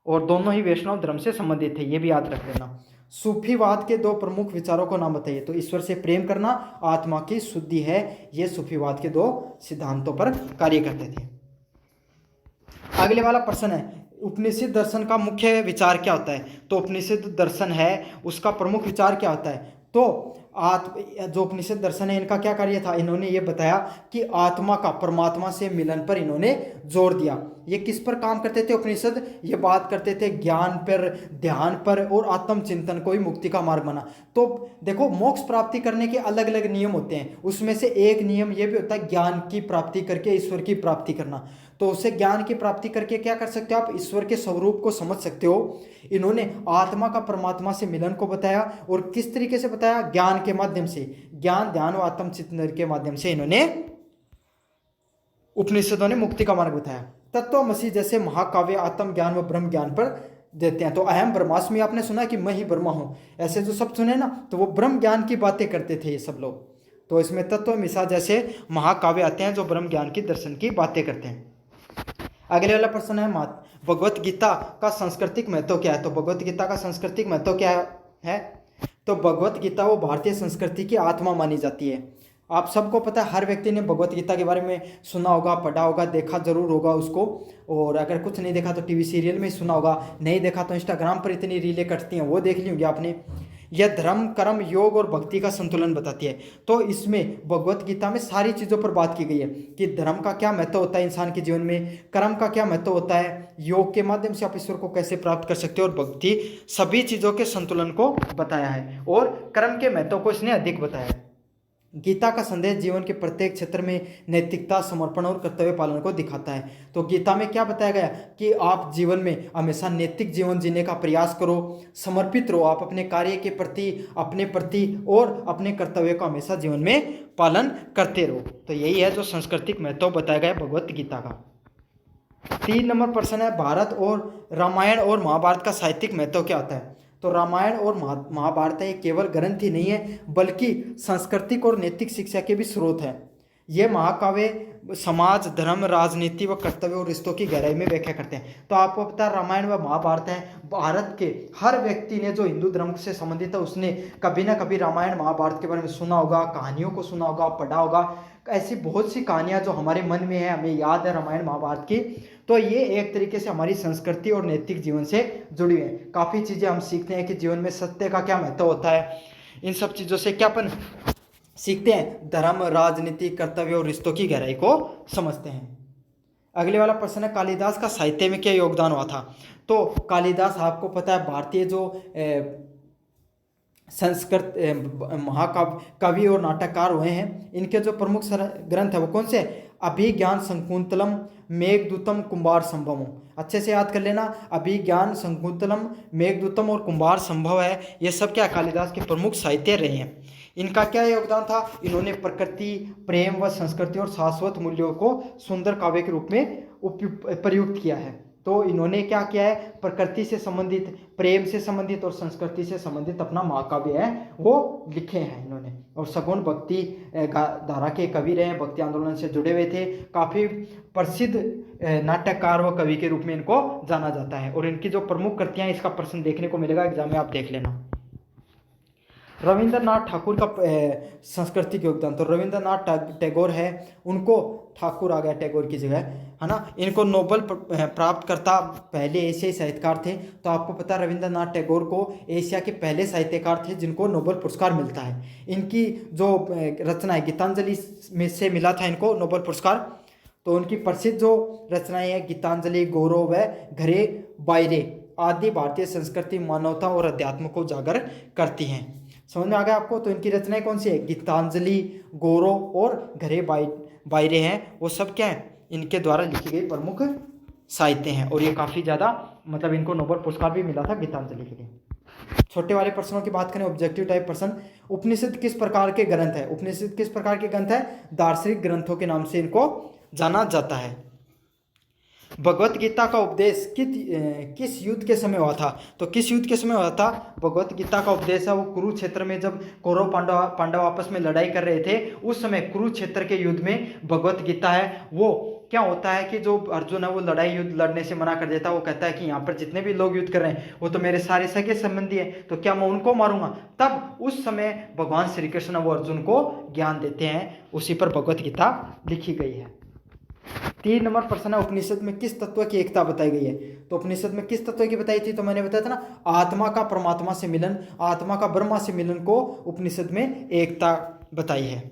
Speaker 1: और दोनों ही वैष्णव धर्म से संबंधित थे, ये भी याद रख लेना। सूफीवाद के 2 प्रमुख विचारों को नाम बताइए। तो ईश्वर से प्रेम करना आत्मा की शुद्धि है, ये सूफीवाद के 2 सिद्धांतों पर कार्य करते थे। अगले वाला प्रश्न है उपनिषद दर्शन का मुख्य विचार क्या होता है? तो उपनिषद दर्शन है उसका प्रमुख विचार क्या होता है? तो जो उपनिषद दर्शन है इनका क्या कार्य था? इन्होंने ये बताया कि आत्मा का परमात्मा से मिलन पर इन्होंने जोर दिया। ये किस पर काम करते थे उपनिषद? ये बात करते थे ज्ञान पर, ध्यान पर और आत्मचिंतन को ही मुक्ति का मार्ग बना। तो देखो, मोक्ष प्राप्ति करने के अलग अलग नियम होते हैं, उसमें से एक नियम ये भी होता है ज्ञान की प्राप्ति करके ईश्वर की प्राप्ति करना। तो उससे ज्ञान की प्राप्ति करके क्या कर सकते हो आप? ईश्वर के स्वरूप को समझ सकते हो। इन्होंने आत्मा का परमात्मा से मिलन को बताया, और किस तरीके से बताया? ज्ञान के माध्यम से, ज्ञान ध्यान और आत्मचिंतन के माध्यम से इन्होंने, उपनिषदों ने मुक्ति का मार्ग बताया। तत्वमसि जैसे महाकाव्य आत्म ज्ञान व ब्रह्म ज्ञान पर देते हैं। तो अहम ब्रह्मास्मि आपने सुना कि मैं ही ब्रह्मा हूं, ऐसे जो सब सुने ना, तो वो ब्रह्म ज्ञान की बातें करते थे ये सब लोग। तो इसमें तत्वमसि जैसे महाकाव्य आते हैं जो ब्रह्म ज्ञान की दर्शन की बातें करते हैं। अगले वाला प्रश्न है भगवत गीता का सांस्कृतिक महत्व क्या है? तो भगवत गीता का सांस्कृतिक महत्व क्या है? तो भगवत गीता वो भारतीय संस्कृति की आत्मा मानी जाती है। आप सबको पता है, हर व्यक्ति ने भगवत गीता के बारे में सुना होगा, पढ़ा होगा, देखा जरूर होगा उसको। और अगर कुछ नहीं देखा तो टीवी सीरियल में सुना होगा, नहीं देखा तो इंस्टाग्राम पर इतनी रीलें कटती हैं वो देख ली होंगी आपने। यह धर्म, कर्म, योग और भक्ति का संतुलन बताती है। तो इसमें भगवत गीता में सारी चीज़ों पर बात की गई है कि धर्म का क्या महत्व होता है इंसान के जीवन में, कर्म का क्या महत्व होता है, योग के माध्यम से आप ईश्वर को कैसे प्राप्त कर सकते हो, और भक्ति, सभी चीज़ों के संतुलन को बताया है। और कर्म के महत्व को इसने अधिक बताया है। गीता का संदेश जीवन के प्रत्येक क्षेत्र में नैतिकता, समर्पण और कर्तव्य पालन को दिखाता है। तो गीता में क्या बताया गया कि आप जीवन में हमेशा नैतिक जीवन जीने का प्रयास करो, समर्पित रहो, आप अपने कार्य के प्रति, अपने प्रति और अपने कर्तव्य का हमेशा जीवन में पालन करते रहो। तो यही है जो सांस्कृतिक महत्व बताया गया भगवत गीता का। 3 नंबर प्रश्न है भारत और रामायण और महाभारत का साहित्यिक महत्व क्या होता है? तो रामायण और महाभारत ये केवल ग्रंथ ही नहीं है बल्कि सांस्कृतिक और नैतिक शिक्षा के भी स्रोत हैं। ये महाकाव्य समाज, धर्म, राजनीति व कर्तव्य और रिश्तों की गहराई में व्याख्या करते हैं। तो आपको पता है रामायण व महाभारत है, भारत के हर व्यक्ति ने जो हिंदू धर्म से संबंधित है उसने कभी ना कभी रामायण महाभारत के बारे में सुना होगा, कहानियों को सुना होगा, पढ़ा होगा। ऐसी बहुत सी कहानियां जो हमारे मन में है, हमें याद है रामायण महाभारत की। तो ये एक तरीके से हमारी संस्कृति और नैतिक जीवन से जुड़ी हुई है। काफ़ी चीज़ें हम सीखते हैं कि जीवन में सत्य का क्या महत्व होता है, इन सब चीज़ों से क्या अपन सीखते हैं, धर्म, राजनीति, कर्तव्य और रिश्तों की गहराई को समझते हैं। अगले वाला प्रश्न है कालिदास का साहित्य में क्या योगदान हुआ था। तो कालिदास आपको पता है भारतीय जो संस्कृत महाकाव्य कवि और नाटककार हुए हैं। इनके जो प्रमुख ग्रंथ है वो कौन से? अभिज्ञान शकुंतलम, मेघदूतम, कुंभार संभवम। अच्छे से याद कर लेना, अभिज्ञान शकुंतलम, मेघदूतम और कुंभार संभव है, ये सब क्या कालिदास के प्रमुख साहित्य रहे हैं। इनका क्या योगदान था? इन्होंने प्रकृति, प्रेम व संस्कृति और शाश्वत मूल्यों को सुंदर काव्य के रूप में प्रयुक्त किया है। तो इन्होंने क्या किया है? प्रकृति से संबंधित, प्रेम से संबंधित और संस्कृति से संबंधित अपना महाकाव्य है वो लिखे हैं इन्होंने। और सगुण भक्ति धारा के कवि रहे, भक्ति आंदोलन से जुड़े हुए थे। काफ़ी प्रसिद्ध नाटककार व कवि के रूप में इनको जाना जाता है। और इनकी जो प्रमुख कृतियाँ, इसका प्रश्न देखने को मिलेगा एग्जाम में, आप देख लेना। रविंद्रनाथ ठाकुर का सांस्कृतिक योगदान, तो रविंद्रनाथ टैगोर है, उनको ठाकुर आ गया टैगोर की जगह, है ना। इनको नोबेल प्राप्त करता पहले एशियाई साहित्यकार थे। तो आपको पता है रविंद्रनाथ टैगोर को एशिया के पहले साहित्यकार थे जिनको नोबेल पुरस्कार मिलता है। इनकी जो रचना है गीतांजलि में से मिला था इनको नोबेल पुरस्कार। तो उनकी प्रसिद्ध जो रचनाएं हैं गीतांजलि, गौरव व घरे बायरे आदि भारतीय संस्कृति, मानवता और अध्यात्म को उजागर करती हैं। समझ में आ गया आपको? तो इनकी रचनाएं कौन सी है? गीतांजलि, गौरव और घरे बायरे हैं, वो सब क्या है? इनके द्वारा लिखी गई प्रमुख साहित्य हैं। और ये काफ़ी ज़्यादा मतलब इनको नोबेल पुरस्कार भी मिला था गीतांजलि के लिए। छोटे वाले प्रश्नों की बात करें, ऑब्जेक्टिव टाइप प्रश्न, उपनिषद किस प्रकार के ग्रंथ है? उपनिषद किस प्रकार के ग्रंथ है? दार्शनिक ग्रंथों के नाम से इनको जाना जाता है। भगवत गीता का उपदेश किस युद्ध के समय हुआ था? तो किस युद्ध के समय हुआ था? भगवत गीता का उपदेश है वो कुरुक्षेत्र में, जब कौरव पांडव आपस में लड़ाई कर रहे थे उस समय कुरुक्षेत्र के युद्ध में भगवत गीता है। वो क्या होता है कि जो अर्जुन है वो युद्ध लड़ने से मना कर देता है। वो कहता है कि यहाँ पर जितने भी लोग युद्ध कर रहे हैं वो तो मेरे सारे सगे संबंधी हैं, तो क्या मैं उनको मारूंगा? तब उस समय भगवान श्री कृष्ण वो अर्जुन को ज्ञान देते हैं, उसी पर भगवत गीता लिखी गई है। 3 नंबर प्रश्न है, उपनिषद में किस तत्व की एकता बताई गई है? तो उपनिषद में किस तत्व की बताई थी? तो मैंने बताया था ना, आत्मा का परमात्मा से मिलन, आत्मा का ब्रह्मा से मिलन को उपनिषद में एकता बताई है।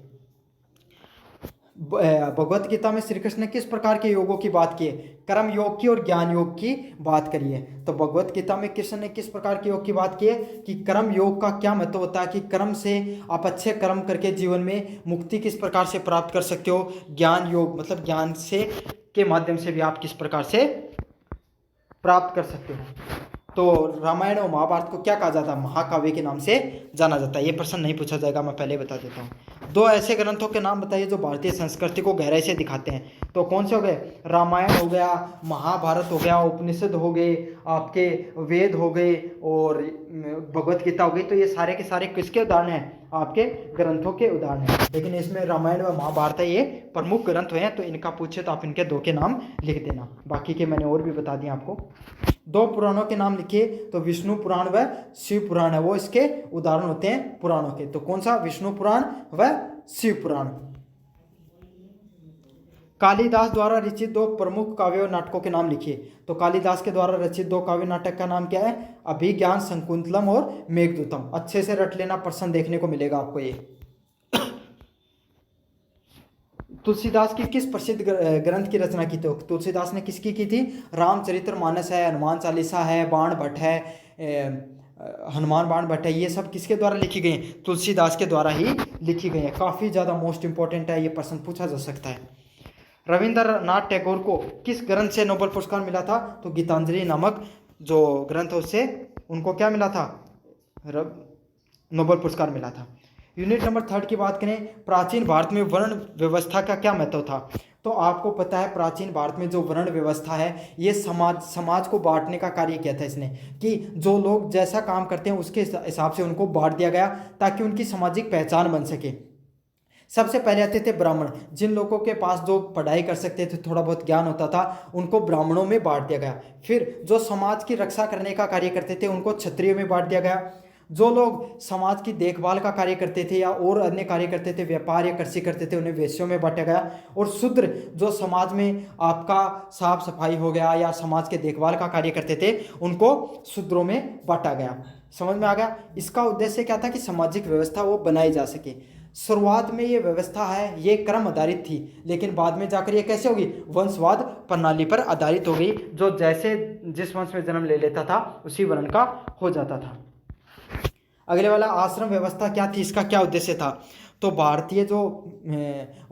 Speaker 1: भगवत गीता में श्री कृष्ण ने किस प्रकार के योगों की बात की है? कर्म योग की और ज्ञान योग की बात करी है। तो भगवत गीता में कृष्ण ने किस प्रकार के योग की बात की है कि कर्म योग का क्या महत्व होता है, कि कर्म से आप अच्छे कर्म करके जीवन में मुक्ति किस प्रकार से प्राप्त कर सकते हो। ज्ञान योग मतलब ज्ञान से के माध्यम से भी आप किस प्रकार से प्राप्त कर सकते हो। तो रामायण और महाभारत को क्या कहा जाता है? महाकाव्य के नाम से जाना जाता है। ये प्रश्न नहीं पूछा जाएगा, मैं पहले बता देता हूँ। 2 ऐसे ग्रंथों के नाम बताइए जो भारतीय संस्कृति को गहराई से दिखाते हैं। तो कौन से हो गए? रामायण हो गया, महाभारत हो गया, उपनिषद हो गए, आपके वेद हो गए और भगवत गीता हो गई। तो ये सारे के सारे किसके उदाहरण हैं? आपके ग्रंथों के उदाहरण हैं। लेकिन इसमें रामायण व महाभारत ये प्रमुख ग्रंथ हैं, तो इनका पूछे तो आप इनके 2 के नाम लिख देना। बाकी के मैंने और भी बता दिए आपको। 2 पुराणों के नाम लिखिए। तो विष्णु पुराण व शिव पुराण है, वो इसके उदाहरण होते हैं पुराणों के। तो कौन सा? विष्णु पुराण व शिव पुराण। कालिदास द्वारा रचित 2 प्रमुख काव्य और नाटकों के नाम लिखिए। तो कालिदास के द्वारा रचित 2 काव्य नाटक का नाम क्या है? अभिज्ञान शकुंतलम और मेघदूतम। अच्छे से रट लेना, प्रश्न देखने को मिलेगा आपको ये। तुलसीदास की किस प्रसिद्ध ग्रंथ की रचना की? तो तुलसीदास ने किसकी की थी? रामचरितमानस है, हनुमान चालीसा है, बाण भट्ट है, हनुमान बाण भट्ट है। ये सब किसके द्वारा लिखी गई हैं? तुलसीदास के द्वारा ही लिखी गई है। काफ़ी ज़्यादा मोस्ट इंपॉर्टेंट है, ये प्रश्न पूछा जा सकता है। रविंद्रनाथ टैगोर को किस ग्रंथ से नोबेल पुरस्कार मिला था? तो गीतांजलि नामक जो ग्रंथ है उससे उनको क्या मिला था? नोबेल पुरस्कार मिला था। यूनिट नंबर 3 की बात करें, प्राचीन भारत में वर्ण व्यवस्था का क्या महत्व था? तो आपको पता है प्राचीन भारत में जो वर्ण व्यवस्था है, ये समाज को बांटने का कार्य किया था इसने, कि जो लोग जैसा काम करते हैं उसके हिसाब से उनको बांट दिया गया ताकि उनकी सामाजिक पहचान बन सके। सबसे पहले आते थे ब्राह्मण, जिन लोगों के पास जो पढ़ाई कर सकते थे, थोड़ा बहुत ज्ञान होता था, उनको ब्राह्मणों में बांट दिया गया। फिर जो समाज की रक्षा करने का कार्य करते थे उनको क्षत्रियों में बांट दिया गया। जो लोग समाज की देखभाल का कार्य करते थे या और अन्य कार्य करते थे, व्यापार या कृषि करते थे, उन्हें वैश्यों में बांटा गया। और शूद्र जो समाज में आपका साफ सफाई हो गया या समाज के देखभाल का कार्य करते थे, उनको शूद्रों में बांटा गया। समझ में आ गया? इसका उद्देश्य क्या था कि सामाजिक व्यवस्था वो बनाई जा सके। शुरुआत में ये व्यवस्था है ये क्रम आधारित थी, लेकिन बाद में जाकर ये कैसे होगी? वंशवाद प्रणाली पर आधारित हो गई। जो जैसे जिस वंश में जन्म ले लेता था उसी वर्ण का हो जाता था। अगले वाला आश्रम व्यवस्था क्या थी, इसका क्या उद्देश्य था? तो भारतीय जो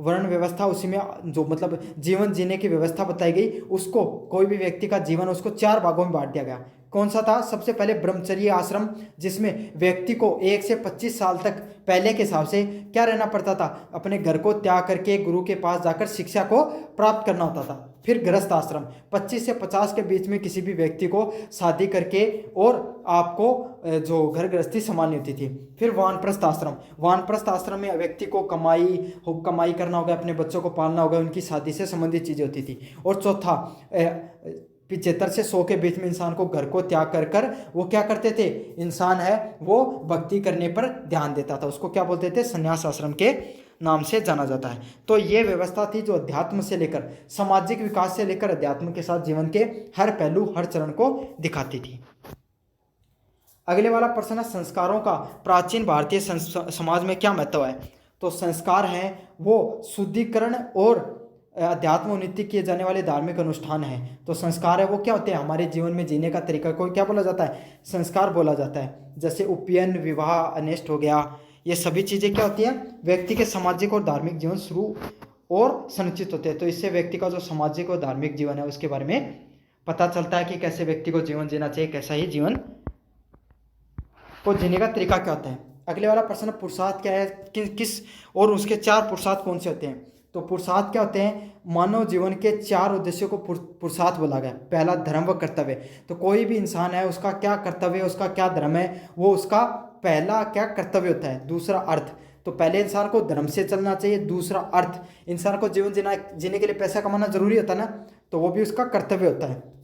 Speaker 1: वर्ण व्यवस्था, उसी में जो मतलब जीवन जीने की व्यवस्था बताई गई, उसको कोई भी व्यक्ति का जीवन उसको 4 भागों में बांट दिया गया। कौन सा था? सबसे पहले ब्रह्मचर्य आश्रम, जिसमें व्यक्ति को 1 से 25 साल तक पहले के हिसाब से क्या रहना पड़ता था? अपने घर को त्याग करके गुरु के पास जाकर शिक्षा को प्राप्त करना होता था। फिर गृहस्थ आश्रम, 25 से 50 के बीच में किसी भी व्यक्ति को शादी करके और आपको जो घर गृहस्थी संभालनी होती थी। फिर वानप्रस्थ आश्रम, वानप्रस्थ आश्रम में व्यक्ति को कमाई करना होगा, अपने बच्चों को पालना होगा, उनकी शादी से संबंधित चीज़ें होती थी। और चौथा 75 से 100 के बीच में इंसान को घर को त्याग कर कर वो क्या करते थे? इंसान है वो भक्ति करने पर ध्यान देता था। उसको क्या बोलते थे? संन्यास आश्रम के नाम से जाना जाता है। तो ये व्यवस्था थी जो अध्यात्म से लेकर सामाजिक विकास से लेकर अध्यात्म के साथ जीवन के हर पहलू हर चरण को दिखाती थी। अगले वाला प्रश्न है संस्कारों का प्राचीन भारतीय समाज में क्या महत्व है? तो संस्कार हैं वो शुद्धिकरण और अध्यात्म उन्नति किए जाने वाले धार्मिक अनुष्ठान हैं। तो संस्कार है वो क्या होते हैं? हमारे जीवन में जीने का तरीका को क्या बोला जाता है? संस्कार बोला जाता है। जैसे उपनयन, विवाह, अनिष्ट हो गया, ये सभी चीज़ें क्या होती हैं? व्यक्ति के सामाजिक और धार्मिक जीवन शुरू और संचित होते हैं। तो इससे व्यक्ति का जो सामाजिक और धार्मिक जीवन है उसके बारे में पता चलता है कि कैसे व्यक्ति को जीवन जीना चाहिए, कैसा ही जीवन को जीने का तरीका क्या होता है। अगले वाला प्रश्न पुरुषार्थ क्या है, किस और उसके 4 पुरुषार्थ कौन से होते हैं? तो पुरुषार्थ क्या होते हैं? मानव जीवन के 4 उद्देश्यों को पुरुषार्थ बोला गया। पहला धर्म व कर्तव्य, तो कोई भी इंसान है उसका क्या कर्तव्य, उसका क्या धर्म है, वो उसका पहला क्या कर्तव्य होता है। दूसरा अर्थ, तो पहले इंसान को धर्म से चलना चाहिए। दूसरा अर्थ, इंसान को जीवन जीने के लिए पैसा कमाना जरूरी होता है ना, तो वो भी उसका कर्तव्य होता है।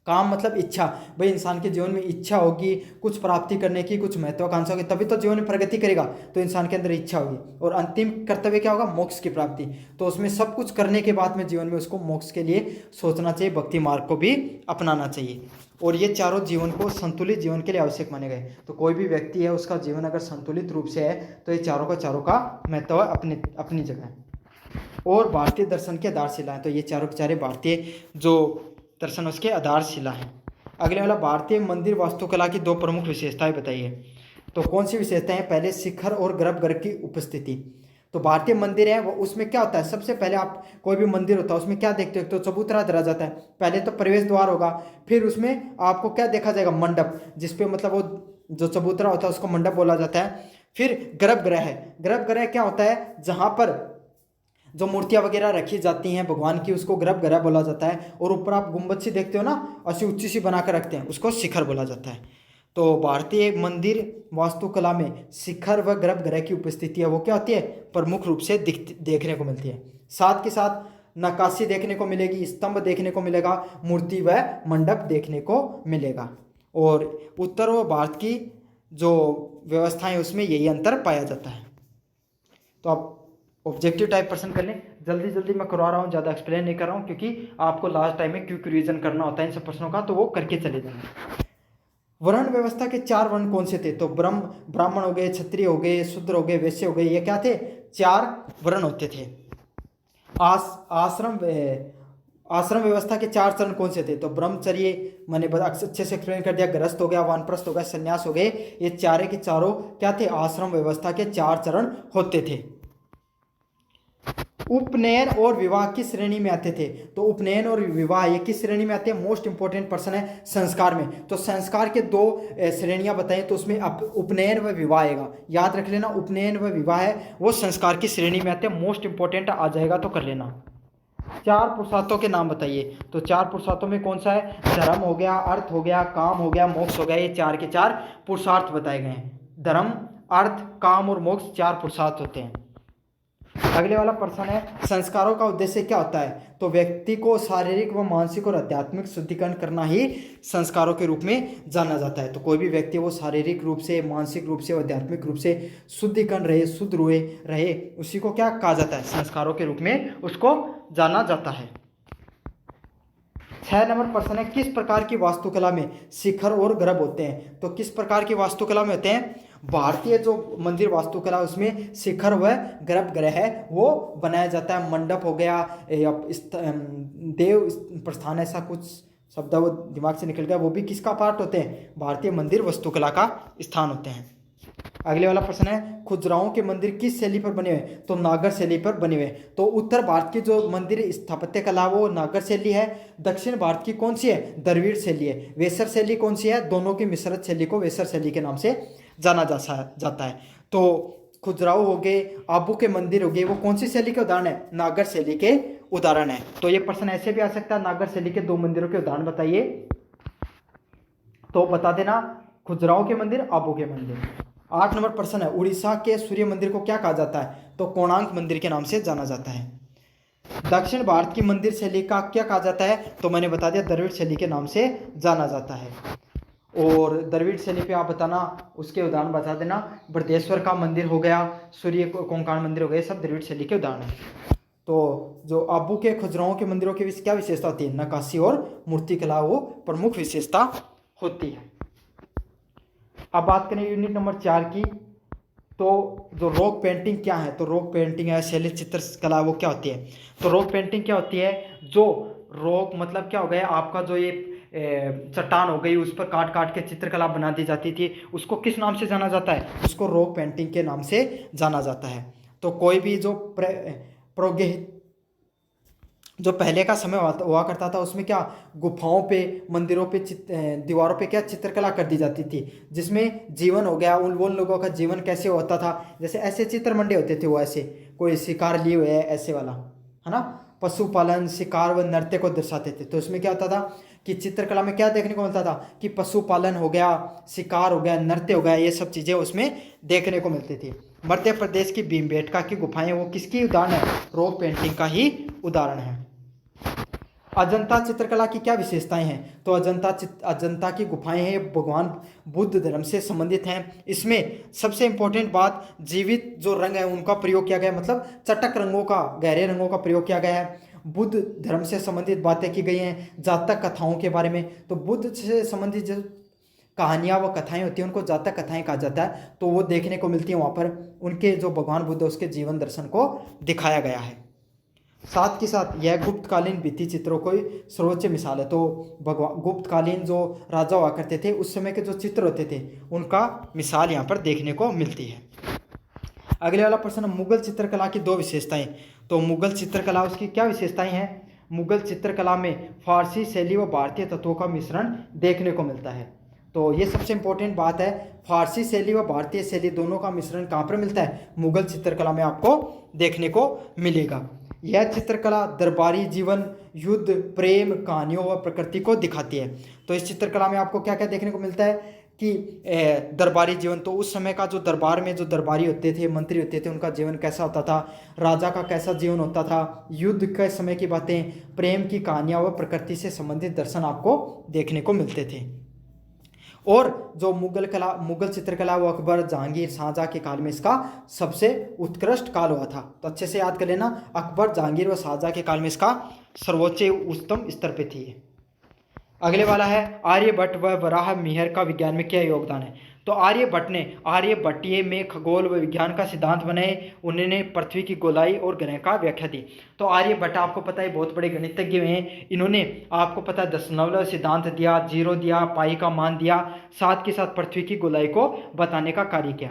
Speaker 1: काम मतलब इच्छा, भाई इंसान के जीवन में इच्छा होगी कुछ प्राप्ति करने की, कुछ महत्वाकांक्षा होगी, तभी तो जीवन में प्रगति करेगा। तो इंसान के अंदर इच्छा होगी। और अंतिम कर्तव्य क्या होगा? मोक्ष की प्राप्ति। तो उसमें सब कुछ करने के बाद में जीवन में उसको मोक्ष के लिए सोचना चाहिए, भक्ति मार्ग को भी अपनाना चाहिए। और ये चारों जीवन को संतुलित जीवन के लिए आवश्यक माने गए। तो कोई भी व्यक्ति है उसका जीवन अगर संतुलित रूप से है तो ये चारों का महत्व अपनी जगह। और भारतीय दर्शन की आधारशिला है, तो ये चारों के चारे भारतीय जो दर्शन उसके आधारशिला है। अगले वाला भारतीय मंदिर वास्तुकला की 2 प्रमुख विशेषताएं बताइए। तो कौन सी विशेषताएं? पहले शिखर और गर्भगृह की उपस्थिति। तो भारतीय मंदिर है वो उसमें क्या होता है? सबसे पहले आप कोई भी मंदिर होता है उसमें क्या देखते हो? तो चबूतरा धरा जाता है। पहले तो प्रवेश द्वार होगा, फिर उसमें आपको क्या देखा जाएगा? मंडप, जिसपे मतलब वो जो चबूतरा होता है उसको मंडप बोला जाता है। फिर गर्भगृह है। गर्भगृह क्या होता है? जहाँ पर जो मूर्तियां वगैरह रखी जाती हैं भगवान की, उसको गर्भगृह बोला जाता है। और ऊपर आप गुंबद सी देखते हो ना, ऐसी ऊंची सी बनाकर रखते हैं, उसको शिखर बोला जाता है। तो भारतीय मंदिर वास्तुकला में शिखर व गर्भगृह की उपस्थिति है वो क्या होती है? प्रमुख रूप से देखने को मिलती है। साथ के साथ नक्काशी देखने को मिलेगी, स्तंभ देखने को मिलेगा, मूर्ति व मंडप देखने को मिलेगा। और उत्तर व भारत की जो व्यवस्थाएं उसमें यही अंतर पाया जाता है। तो आप ऑब्जेक्टिव टाइप प्रश्न कर लें। जल्दी मैं करवा रहा हूँ, ज़्यादा एक्सप्लेन नहीं कर रहा हूँ, क्योंकि आपको लास्ट टाइम में क्विक रिवीजन करना होता है इन सब प्रश्नों का, तो वो करके चले जाएंगे। वर्ण व्यवस्था के 4 वर्ण कौन से थे? तो ब्राह्मण हो गए, क्षत्रिय हो गए, शूद्र हो गए, वैश्य हो गए। ये क्या थे? 4 वर्ण होते थे। आश्रम व्यवस्था के 4 चरण कौन से थे? तो ब्रह्मचर्य मैंने अच्छे से एक्सप्लेन कर दिया, गृहस्थ हो गया, वानप्रस्थ हो गया, संन्यास हो गए। ये चारे के चारों क्या थे? आश्रम व्यवस्था के 4 चरण होते थे। उपनयन और विवाह किस श्रेणी में आते थे? तो उपनयन और विवाह ये किस श्रेणी में आते हैं? मोस्ट इंपोर्टेंट प्रश्न है संस्कार में। तो संस्कार के 2 श्रेणियां बताएं, तो उसमें उपनयन व विवाह आएगा। याद रख लेना, उपनयन व विवाह है वो संस्कार की श्रेणी में आते हैं। मोस्ट इंपोर्टेंट आ जाएगा तो कर लेना। चार पुरुषार्थों के नाम बताइए। तो चार पुरुषार्थों में कौन सा है? धर्म हो गया, अर्थ हो गया, काम हो गया, मोक्ष हो गया। ये चार के चार पुरुषार्थ बताए गए हैं। धर्म, अर्थ, काम और मोक्ष चार पुरुषार्थ होते हैं। अगले वाला प्रश्न है, संस्कारों का उद्देश्य क्या होता है? तो व्यक्ति को शारीरिक व मानसिक और आध्यात्मिक शुद्धिकरण करना ही संस्कारों के रूप में जाना जाता है। तो कोई भी व्यक्ति वो शारीरिक रूप से, मानसिक रूप से और आध्यात्मिक रूप से शुद्धिकरण रहे, शुद्ध रहे, उसी को क्या कहा जाता है? संस्कारों के रूप में उसको जाना जाता है। 6 नंबर प्रश्न है, किस प्रकार की वास्तुकला में शिखर और गर्भ होते हैं? तो किस प्रकार की वास्तुकला में होते हैं? भारतीय जो मंदिर वास्तुकला उसमें शिखर व गर्भगृह है वो बनाया जाता है। मंडप हो गया या देव प्रस्थान, ऐसा कुछ शब्द वो दिमाग से निकल गया, वो भी किसका पार्ट होते हैं? भारतीय मंदिर वास्तुकला का स्थान होते हैं। अगले वाला प्रश्न है, खुजराहों के मंदिर किस शैली पर बने हुए? तो नागर शैली पर बने हुए। तो उत्तर भारत की जो मंदिर स्थापत्य कला वो नागर शैली है। दक्षिण भारत की कौन सी है? द्रविड़ शैली है। वेसर शैली कौन सी है? दोनों की मिश्रित शैली को वेसर शैली के नाम से जाना जाता है। तो खुजराहो हो गए, आबू के मंदिर हो गए, वो कौन सी शैली के उदाहरण है? नागर शैली के उदाहरण है। तो ये प्रश्न ऐसे भी आ सकता है, नागर शैली के 2 मंदिरों के उदाहरण बताइए। तो बता देना, खुजराहो के मंदिर, आबू के मंदिर। 8 नंबर प्रश्न है, उड़ीसा के सूर्य मंदिर को क्या कहा जाता है? तो कोणार्क मंदिर के नाम से जाना जाता है। दक्षिण भारत की मंदिर शैली का क्या कहा जाता है? तो मैंने बता दिया, द्रविड़ शैली के नाम से जाना जाता है। और द्रविड़ शैली पे आप बताना, उसके उदाहरण बता देना। बृहदेश्वर का मंदिर हो गया, सूर्य कोंकाण मंदिर हो गए, सब द्रविड़ शैली के उदाहरण हैं। तो जो आबू के खुजराहों के मंदिरों की क्या विशेषता होती है? नक्काशी और मूर्तिकला वो प्रमुख विशेषता होती है। अब बात करें यूनिट नंबर 4 की। तो जो रॉक पेंटिंग क्या है? तो रॉक पेंटिंग है शैली चित्रकला, वो क्या होती है? तो रॉक पेंटिंग क्या होती है? जो रॉक मतलब क्या हो गया आपका, जो ये चट्टान हो गई, उस पर काट काट के चित्रकला बना दी जाती थी, उसको किस नाम से जाना जाता है? उसको रॉक पेंटिंग के नाम से जाना जाता है। तो कोई भी जो जो पहले का समय हुआ करता था उसमें क्या गुफाओं पे, मंदिरों पे, दीवारों पे क्या चित्रकला कर दी जाती थी, जिसमें जीवन हो गया, उन लोगों का जीवन कैसे होता था, जैसे ऐसे चित्र मंडे होते थे वो, ऐसे कोई शिकार लिए हुए है ऐसे वाला, है ना। पशुपालन, शिकार व नृत्य को दर्शाते थे। तो इसमें क्या होता था कि चित्रकला में क्या देखने को मिलता था कि पशुपालन हो गया, शिकार हो गया, नृत्य हो गया, ये सब चीज़ें उसमें देखने को मिलती थी। मध्य प्रदेश की भीमबेटका की गुफाएं वो किसकी उदाहरण है? रॉक पेंटिंग का ही उदाहरण है। अजंता चित्रकला की क्या विशेषताएं हैं? तो अजंता की गुफाएं हैं, भगवान बुद्ध धर्म से संबंधित हैं। इसमें सबसे इंपॉर्टेंट बात, जीवित जो रंग है उनका प्रयोग किया गया, मतलब चटक रंगों का, गहरे रंगों का प्रयोग किया गया है। बुद्ध धर्म से संबंधित बातें की गई हैं, जातक कथाओं के बारे में। तो बुद्ध से संबंधित जो कहानियाँ व कथाएं होती हैं उनको जातक कथाएं कहा जाता है। तो वो देखने को मिलती है वहाँ पर, उनके जो भगवान बुद्ध है उसके जीवन दर्शन को दिखाया गया है। साथ के साथ यह गुप्तकालीन भित्ति चित्रों को सर्वोच्च मिसाल है। तो भगवान गुप्तकालीन जो राजा हुआ करते थे उस समय के जो चित्र होते थे उनका मिसाल यहाँ पर देखने को मिलती है। अगले वाला प्रश्न, मुगल चित्रकला की 2 विशेषताएं। तो मुगल चित्रकला उसकी क्या विशेषताएं हैं? मुगल चित्रकला में फारसी शैली व भारतीय तत्वों का मिश्रण देखने को मिलता है। तो ये सबसे इंपॉर्टेंट बात है, फारसी शैली व भारतीय शैली दोनों का मिश्रण कहाँ पर मिलता है? मुगल चित्रकला में आपको देखने को मिलेगा। यह चित्रकला दरबारी जीवन, युद्ध, प्रेम, कहानियों व प्रकृति को दिखाती है। तो इस चित्रकला में आपको क्या क्या देखने को मिलता है कि दरबारी जीवन, तो उस समय का जो दरबार में जो दरबारी होते थे, मंत्री होते थे, उनका जीवन कैसा होता था, राजा का कैसा जीवन होता था, युद्ध के समय की बातें, प्रेम की कहानियाँ व प्रकृति से संबंधित दर्शन आपको देखने को मिलते थे। और जो मुगल चित्रकला वो अकबर, जहांगीर, शाहजहाँ के काल में इसका सबसे उत्कृष्ट काल हुआ था। तो अच्छे से याद कर लेना, अकबर, जहांगीर व शाहजहाँ के काल में इसका सर्वोच्च उच्चतम स्तर पे थी। अगले वाला है, आर्यभट्ट व वराह मिहिर का विज्ञान में क्या योगदान है? तो आर्यभट्टीय में खगोल व विज्ञान का सिद्धांत बनाए, उन्होंने पृथ्वी की गोलाई और ग्रह का व्याख्या दी। तो आर्यभट्ट आपको पता है बहुत बड़े गणितज्ञ हैं, इन्होंने आपको पता है दशमलव सिद्धांत दिया, जीरो दिया, पाई का मान दिया, साथ के साथ पृथ्वी की गोलाई को बताने का कार्य किया।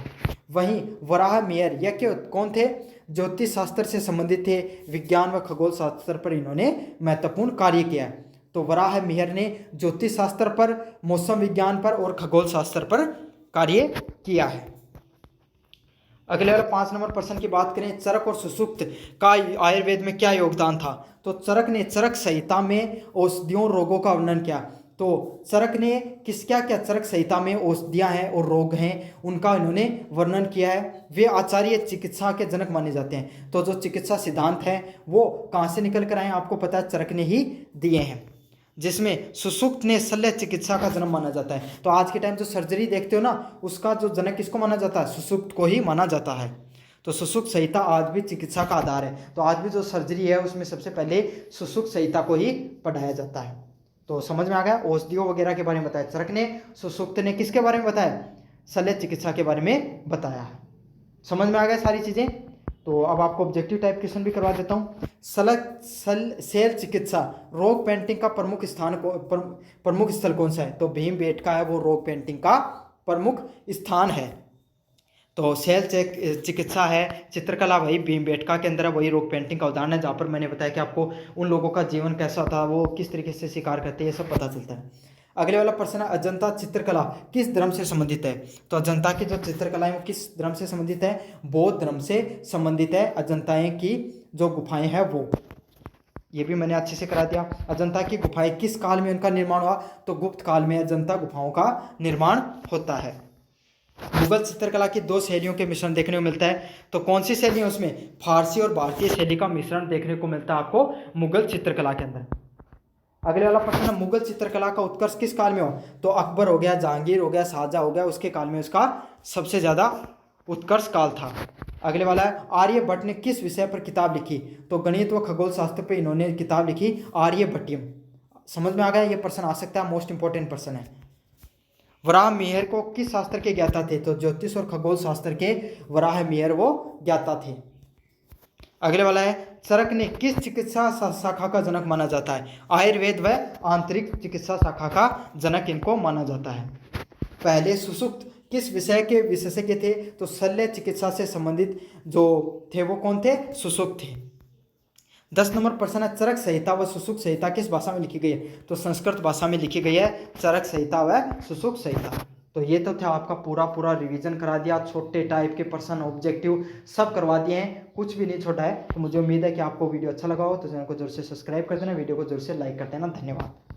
Speaker 1: वहीं वराह मिहिर यह कौन थे? ज्योतिष शास्त्र से संबंधित थे, विज्ञान व खगोल शास्त्र पर इन्होंने महत्वपूर्ण कार्य किया। तो वराह मिहिर ने ज्योतिष शास्त्र पर, मौसम विज्ञान पर और खगोल शास्त्र पर कार्य किया है। अगले वाला 5 नंबर प्रश्न की बात करें, चरक और सुषुप्त का आयुर्वेद में क्या योगदान था। तो चरक ने चरक संहिता में औषधियों रोगों का वर्णन किया। तो चरक ने क्या क्या चरक संहिता में औषधियां हैं और रोग हैं उनका इन्होंने वर्णन किया है। वे आचार्य चिकित्सा के जनक माने जाते हैं। तो जो चिकित्सा सिद्धांत हैं वो कहाँ से निकल कर आए, आपको पता है चरक ने ही दिए हैं, जिसमें सुषुप्त ने शल्य चिकित्सा का जन्म माना जाता है। तो आज के टाइम जो सर्जरी देखते हो ना, उसका जो जनक किसको माना जाता है, सुषुप्त को ही माना जाता है। तो सुषुप्त संहिता आज भी चिकित्सा का आधार है। तो आज भी जो सर्जरी है उसमें सबसे पहले सुषुप्त संहिता को ही पढ़ाया जाता है। तो समझ में आ गया, औषधियों वगैरह के बारे में बताया चरक ने, सुषुप्त ने किसके बारे में बताया, शल्य चिकित्सा के बारे में बताया है। समझ में आ गया सारी चीजें। तो अब आपको ऑब्जेक्टिव टाइप क्वेश्चन भी करवा देता हूँ। शल्य चिकित्सा रोग पेंटिंग का प्रमुख स्थान प्रमुख स्थल कौन सा है। तो भीमबेटका है वो रोग पेंटिंग का प्रमुख स्थान है। तो शल्य चिकित्सा है, चित्रकला वही भीमबेटका के अंदर है, वही रोग पेंटिंग का उदाहरण है, जहाँ पर मैंने बताया कि आपको उन लोगों का जीवन कैसा था, वो किस तरीके से शिकार करते हैं, ये सब पता चलता है। अगले वाला प्रश्न है, अजंता चित्रकला किस धर्म से संबंधित है। तो अजंता की जो चित्रकला है वो किस धर्म से संबंधित है, बौद्ध धर्म से संबंधित है। अजंताएं की जो गुफाएं हैं वो, ये भी मैंने अच्छे से करा दिया। अजंता की गुफाएं किस काल में उनका निर्माण हुआ। तो गुप्त काल में अजंता गुफाओं का निर्माण होता है। मुगल चित्रकला की 2 शैलियों के मिश्रण देखने को मिलता है। तो कौन सी शैली है उसमें, फारसी और भारतीय शैली का मिश्रण देखने को मिलता है आपको मुगल चित्रकला के अंदर। अगले वाला प्रश्न है, मुगल चित्रकला का उत्कर्ष किस काल में हो। तो अकबर हो गया, जहांगीर हो गया, शाहजहां हो गया, उसके काल में उसका सबसे ज्यादा उत्कर्ष काल था। अगले वाला है, आर्यभट्ट ने किस विषय पर किताब लिखी। तो गणित व खगोल शास्त्र पर इन्होंने किताब लिखी, आर्यभट्टियम। समझ में आ गया, ये प्रश्न आ सकता है, मोस्ट इंपॉर्टेंट प्रश्न है। वराह मिहिर को किस शास्त्र के ज्ञाता थे। तो ज्योतिष और खगोल शास्त्र के वराह मिहिर वो ज्ञाता थे। अगले वाला है, चरक ने किस चिकित्सा शाखा का जनक माना जाता है। आयुर्वेद व आंतरिक चिकित्सा शाखा का जनक इनको माना जाता है। पहले सुषुप्त किस विषय के विशेषज्ञ थे। तो शल्य चिकित्सा से संबंधित जो थे वो कौन थे, सुषुप्त थे। 10 नंबर प्रश्न है, चरक संहिता व सुषुप्त संहिता किस भाषा में लिखी गई है। तो संस्कृत भाषा में लिखी गई है चरक संहिता व सुषुप्त संहिता। तो ये तो था आपका पूरा रिवीजन करा दिया, छोटे टाइप के प्रश्न ऑब्जेक्टिव सब करवा दिए हैं, कुछ भी नहीं छोटा है। तो मुझे उम्मीद है कि आपको वीडियो अच्छा लगा हो। तो चैनल को जरूर से सब्सक्राइब कर देना, वीडियो को जरूर से लाइक कर देना। धन्यवाद।